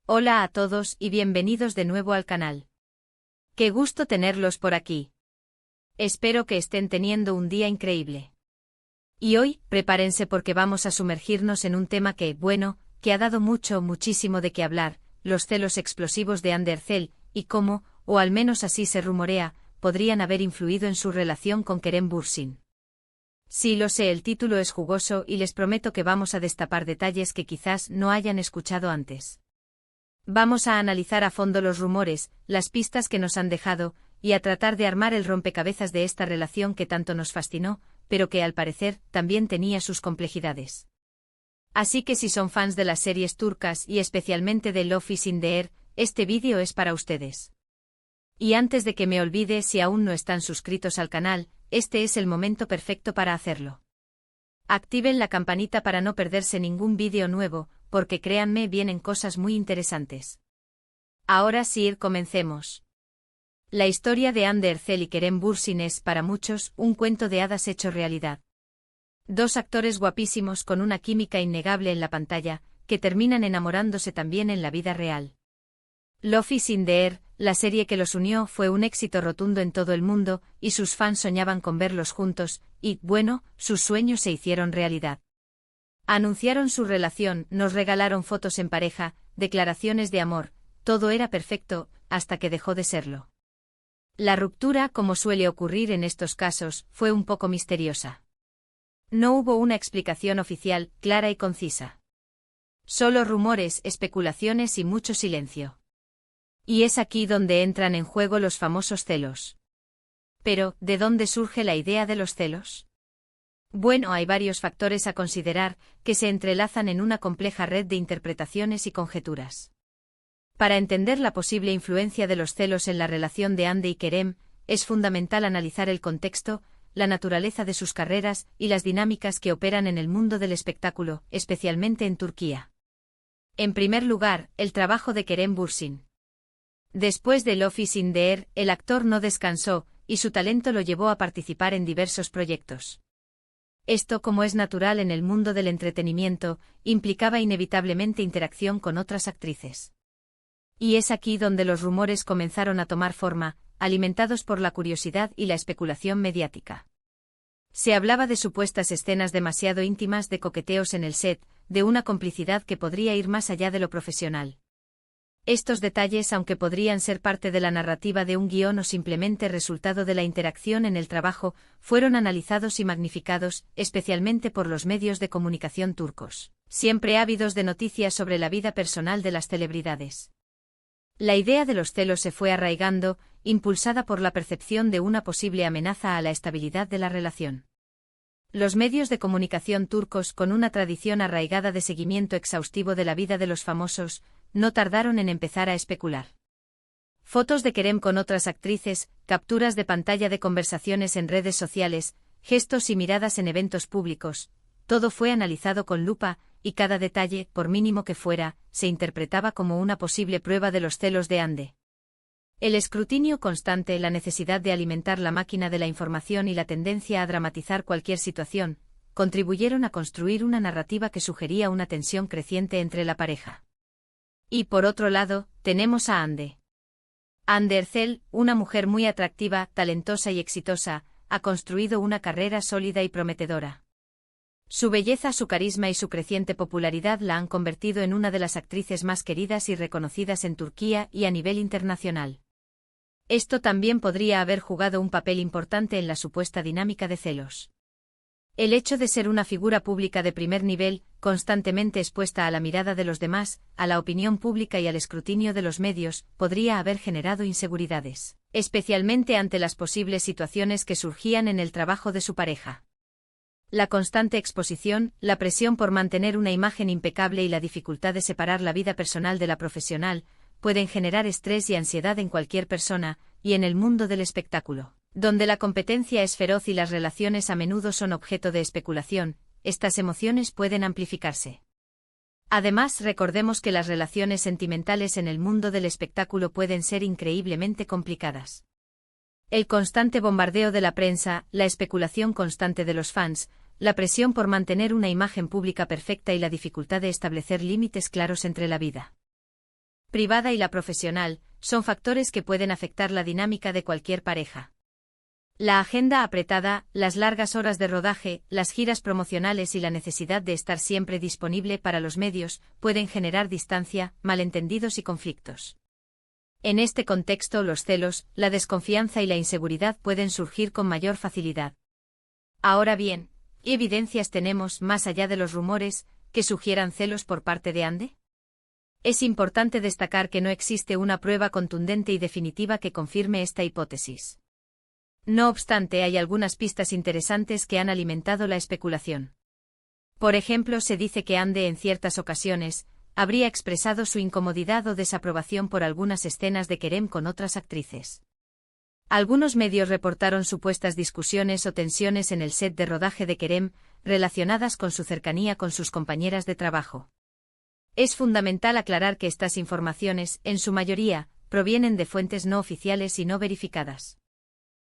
Hola a todos y bienvenidos de nuevo al canal. Qué gusto tenerlos por aquí. Espero que estén teniendo un día increíble. Y hoy, prepárense porque vamos a sumergirnos en un tema que ha dado muchísimo de qué hablar, los celos explosivos de Ander Zell, y cómo, o al menos así se rumorea, podrían haber influido en su relación con Kerem Bürsin. Sí, lo sé, el título es jugoso y les prometo que vamos a destapar detalles que quizás no hayan escuchado antes. Vamos a analizar a fondo los rumores, las pistas que nos han dejado, y a tratar de armar el rompecabezas de esta relación que tanto nos fascinó, pero que al parecer también tenía sus complejidades. Así que si son fans de las series turcas y especialmente de Love is in the Air, este vídeo es para ustedes. Y antes de que me olvide, si aún no están suscritos al canal, este es el momento perfecto para hacerlo. Activen la campanita para no perderse ningún vídeo nuevo, porque créanme, vienen cosas muy interesantes. Ahora sí, comencemos. La historia de Ander Zell y Kerem Bürsin es, para muchos, un cuento de hadas hecho realidad. Dos actores guapísimos con una química innegable en la pantalla, que terminan enamorándose también en la vida real. Love is in the Air, la serie que los unió, fue un éxito rotundo en todo el mundo, y sus fans soñaban con verlos juntos, y, bueno, sus sueños se hicieron realidad. Anunciaron su relación, nos regalaron fotos en pareja, declaraciones de amor, todo era perfecto, hasta que dejó de serlo. La ruptura, como suele ocurrir en estos casos, fue un poco misteriosa. No hubo una explicación oficial, clara y concisa. Solo rumores, especulaciones y mucho silencio. Y es aquí donde entran en juego los famosos celos. Pero, ¿de dónde surge la idea de los celos? Bueno, hay varios factores a considerar, que se entrelazan en una compleja red de interpretaciones y conjeturas. Para entender la posible influencia de los celos en la relación de Hande y Kerem, es fundamental analizar el contexto, la naturaleza de sus carreras y las dinámicas que operan en el mundo del espectáculo, especialmente en Turquía. En primer lugar, el trabajo de Kerem Bürsin. Después de Love is in the Air, el actor no descansó, y su talento lo llevó a participar en diversos proyectos. Esto, como es natural en el mundo del entretenimiento, implicaba inevitablemente interacción con otras actrices. Y es aquí donde los rumores comenzaron a tomar forma, alimentados por la curiosidad y la especulación mediática. Se hablaba de supuestas escenas demasiado íntimas de coqueteos en el set, de una complicidad que podría ir más allá de lo profesional. Estos detalles, aunque podrían ser parte de la narrativa de un guión o simplemente resultado de la interacción en el trabajo, fueron analizados y magnificados, especialmente por los medios de comunicación turcos, siempre ávidos de noticias sobre la vida personal de las celebridades. La idea de los celos se fue arraigando, impulsada por la percepción de una posible amenaza a la estabilidad de la relación. Los medios de comunicación turcos, con una tradición arraigada de seguimiento exhaustivo de la vida de los famosos, no tardaron en empezar a especular. Fotos de Kerem con otras actrices, capturas de pantalla de conversaciones en redes sociales, gestos y miradas en eventos públicos, todo fue analizado con lupa, y cada detalle, por mínimo que fuera, se interpretaba como una posible prueba de los celos de Hande. El escrutinio constante, la necesidad de alimentar la máquina de la información y la tendencia a dramatizar cualquier situación, contribuyeron a construir una narrativa que sugería una tensión creciente entre la pareja. Y por otro lado, tenemos a Hande. Ander Zell, una mujer muy atractiva, talentosa y exitosa, ha construido una carrera sólida y prometedora. Su belleza, su carisma y su creciente popularidad la han convertido en una de las actrices más queridas y reconocidas en Turquía y a nivel internacional. Esto también podría haber jugado un papel importante en la supuesta dinámica de celos. El hecho de ser una figura pública de primer nivel, constantemente expuesta a la mirada de los demás, a la opinión pública y al escrutinio de los medios, podría haber generado inseguridades, especialmente ante las posibles situaciones que surgían en el trabajo de su pareja. La constante exposición, la presión por mantener una imagen impecable y la dificultad de separar la vida personal de la profesional, pueden generar estrés y ansiedad en cualquier persona, y en el mundo del espectáculo, donde la competencia es feroz y las relaciones a menudo son objeto de especulación, estas emociones pueden amplificarse. Además, recordemos que las relaciones sentimentales en el mundo del espectáculo pueden ser increíblemente complicadas. El constante bombardeo de la prensa, la especulación constante de los fans, la presión por mantener una imagen pública perfecta y la dificultad de establecer límites claros entre la vida privada y la profesional, son factores que pueden afectar la dinámica de cualquier pareja. La agenda apretada, las largas horas de rodaje, las giras promocionales y la necesidad de estar siempre disponible para los medios pueden generar distancia, malentendidos y conflictos. En este contexto, los celos, la desconfianza y la inseguridad pueden surgir con mayor facilidad. Ahora bien, ¿qué evidencias tenemos, más allá de los rumores, que sugieran celos por parte de Andy? Es importante destacar que no existe una prueba contundente y definitiva que confirme esta hipótesis. No obstante, hay algunas pistas interesantes que han alimentado la especulación. Por ejemplo, se dice que Andy en ciertas ocasiones habría expresado su incomodidad o desaprobación por algunas escenas de Kerem con otras actrices. Algunos medios reportaron supuestas discusiones o tensiones en el set de rodaje de Kerem, relacionadas con su cercanía con sus compañeras de trabajo. Es fundamental aclarar que estas informaciones, en su mayoría, provienen de fuentes no oficiales y no verificadas.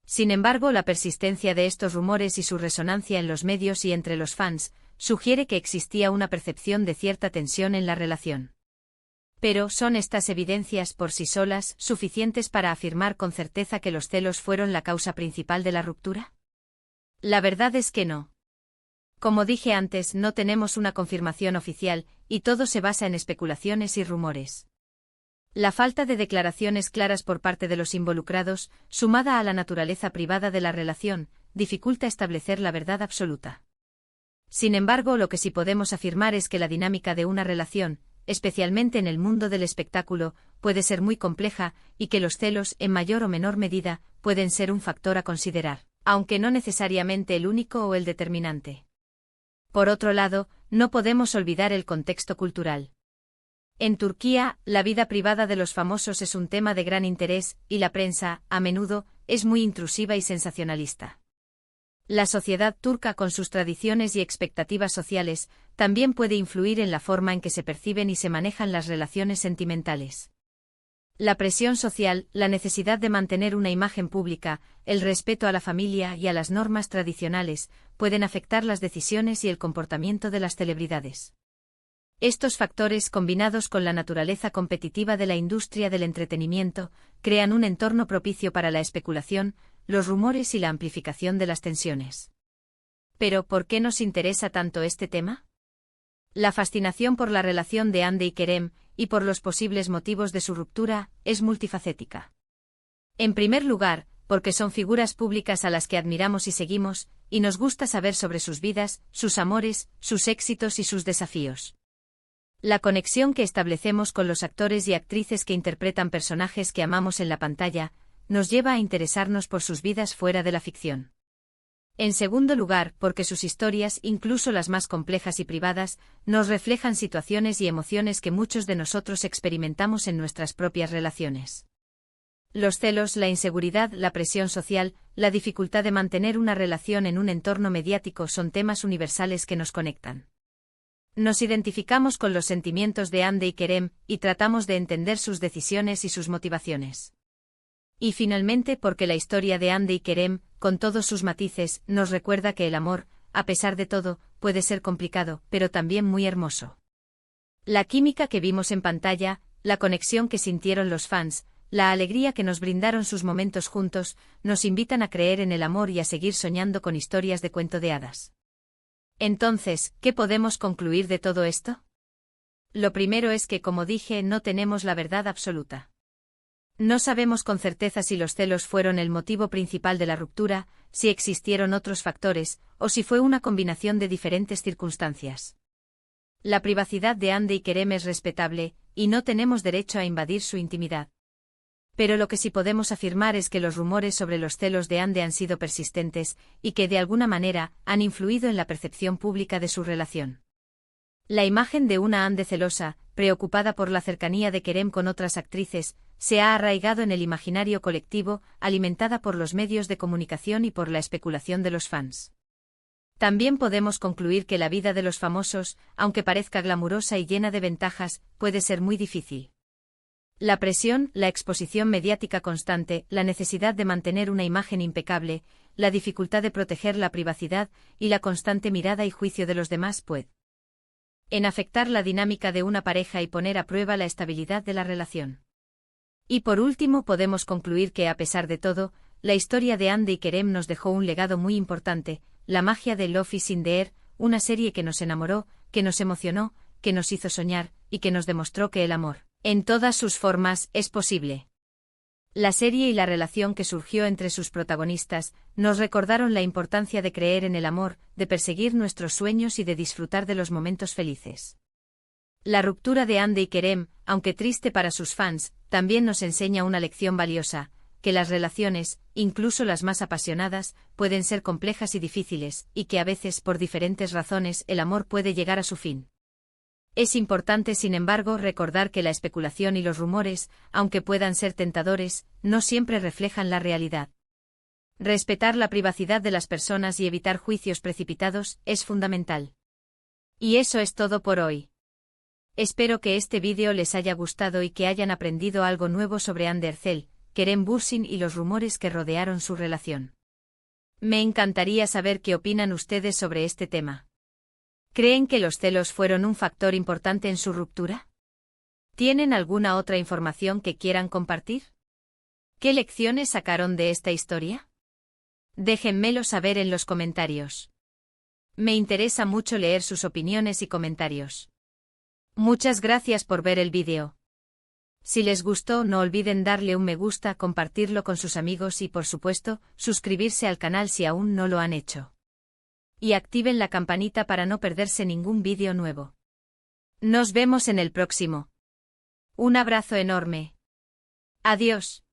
Sin embargo, la persistencia de estos rumores y su resonancia en los medios y entre los fans sugiere que existía una percepción de cierta tensión en la relación. Pero, ¿son estas evidencias por sí solas suficientes para afirmar con certeza que los celos fueron la causa principal de la ruptura? La verdad es que no. Como dije antes, no tenemos una confirmación oficial, y todo se basa en especulaciones y rumores. La falta de declaraciones claras por parte de los involucrados, sumada a la naturaleza privada de la relación, dificulta establecer la verdad absoluta. Sin embargo, lo que sí podemos afirmar es que la dinámica de una relación, especialmente en el mundo del espectáculo, puede ser muy compleja, y que los celos, en mayor o menor medida, pueden ser un factor a considerar, aunque no necesariamente el único o el determinante. Por otro lado, no podemos olvidar el contexto cultural. En Turquía, la vida privada de los famosos es un tema de gran interés, y la prensa, a menudo, es muy intrusiva y sensacionalista. La sociedad turca, con sus tradiciones y expectativas sociales, también puede influir en la forma en que se perciben y se manejan las relaciones sentimentales. La presión social, la necesidad de mantener una imagen pública, el respeto a la familia y a las normas tradicionales, pueden afectar las decisiones y el comportamiento de las celebridades. Estos factores, combinados con la naturaleza competitiva de la industria del entretenimiento, crean un entorno propicio para la especulación, los rumores y la amplificación de las tensiones. Pero, ¿por qué nos interesa tanto este tema? La fascinación por la relación de Andy y Kerem, y por los posibles motivos de su ruptura, es multifacética. En primer lugar, porque son figuras públicas a las que admiramos y seguimos, y nos gusta saber sobre sus vidas, sus amores, sus éxitos y sus desafíos. La conexión que establecemos con los actores y actrices que interpretan personajes que amamos en la pantalla, nos lleva a interesarnos por sus vidas fuera de la ficción. En segundo lugar, porque sus historias, incluso las más complejas y privadas, nos reflejan situaciones y emociones que muchos de nosotros experimentamos en nuestras propias relaciones. Los celos, la inseguridad, la presión social, la dificultad de mantener una relación en un entorno mediático son temas universales que nos conectan. Nos identificamos con los sentimientos de Andy y Kerem, y tratamos de entender sus decisiones y sus motivaciones. Y finalmente, porque la historia de Andy y Kerem, con todos sus matices, nos recuerda que el amor, a pesar de todo, puede ser complicado, pero también muy hermoso. La química que vimos en pantalla, la conexión que sintieron los fans, la alegría que nos brindaron sus momentos juntos, nos invitan a creer en el amor y a seguir soñando con historias de cuento de hadas. Entonces, ¿qué podemos concluir de todo esto? Lo primero es que, como dije, no tenemos la verdad absoluta. No sabemos con certeza si los celos fueron el motivo principal de la ruptura, si existieron otros factores, o si fue una combinación de diferentes circunstancias. La privacidad de Andy y Kerem es respetable, y no tenemos derecho a invadir su intimidad. Pero lo que sí podemos afirmar es que los rumores sobre los celos de Andy han sido persistentes, y que de alguna manera han influido en la percepción pública de su relación. La imagen de una Andy celosa, preocupada por la cercanía de Kerem con otras actrices, se ha arraigado en el imaginario colectivo, alimentada por los medios de comunicación y por la especulación de los fans. También podemos concluir que la vida de los famosos, aunque parezca glamurosa y llena de ventajas, puede ser muy difícil. La presión, la exposición mediática constante, la necesidad de mantener una imagen impecable, la dificultad de proteger la privacidad y la constante mirada y juicio de los demás puede en afectar la dinámica de una pareja y poner a prueba la estabilidad de la relación. Y por último podemos concluir que a pesar de todo, la historia de Hande y Kerem nos dejó un legado muy importante, la magia de Love is in the Air, una serie que nos enamoró, que nos emocionó, que nos hizo soñar, y que nos demostró que el amor, en todas sus formas, es posible. La serie y la relación que surgió entre sus protagonistas nos recordaron la importancia de creer en el amor, de perseguir nuestros sueños y de disfrutar de los momentos felices. La ruptura de Hande y Kerem, aunque triste para sus fans, también nos enseña una lección valiosa, que las relaciones, incluso las más apasionadas, pueden ser complejas y difíciles, y que a veces por diferentes razones el amor puede llegar a su fin. Es importante, sin embargo, recordar que la especulación y los rumores, aunque puedan ser tentadores, no siempre reflejan la realidad. Respetar la privacidad de las personas y evitar juicios precipitados es fundamental. Y eso es todo por hoy. Espero que este vídeo les haya gustado y que hayan aprendido algo nuevo sobre Hande Erçel, Kerem Bürsin y los rumores que rodearon su relación. Me encantaría saber qué opinan ustedes sobre este tema. ¿Creen que los celos fueron un factor importante en su ruptura? ¿Tienen alguna otra información que quieran compartir? ¿Qué lecciones sacaron de esta historia? Déjenmelo saber en los comentarios. Me interesa mucho leer sus opiniones y comentarios. Muchas gracias por ver el vídeo. Si les gustó, no olviden darle un me gusta, compartirlo con sus amigos y, por supuesto, suscribirse al canal si aún no lo han hecho. Y activen la campanita para no perderse ningún vídeo nuevo. Nos vemos en el próximo. Un abrazo enorme. Adiós.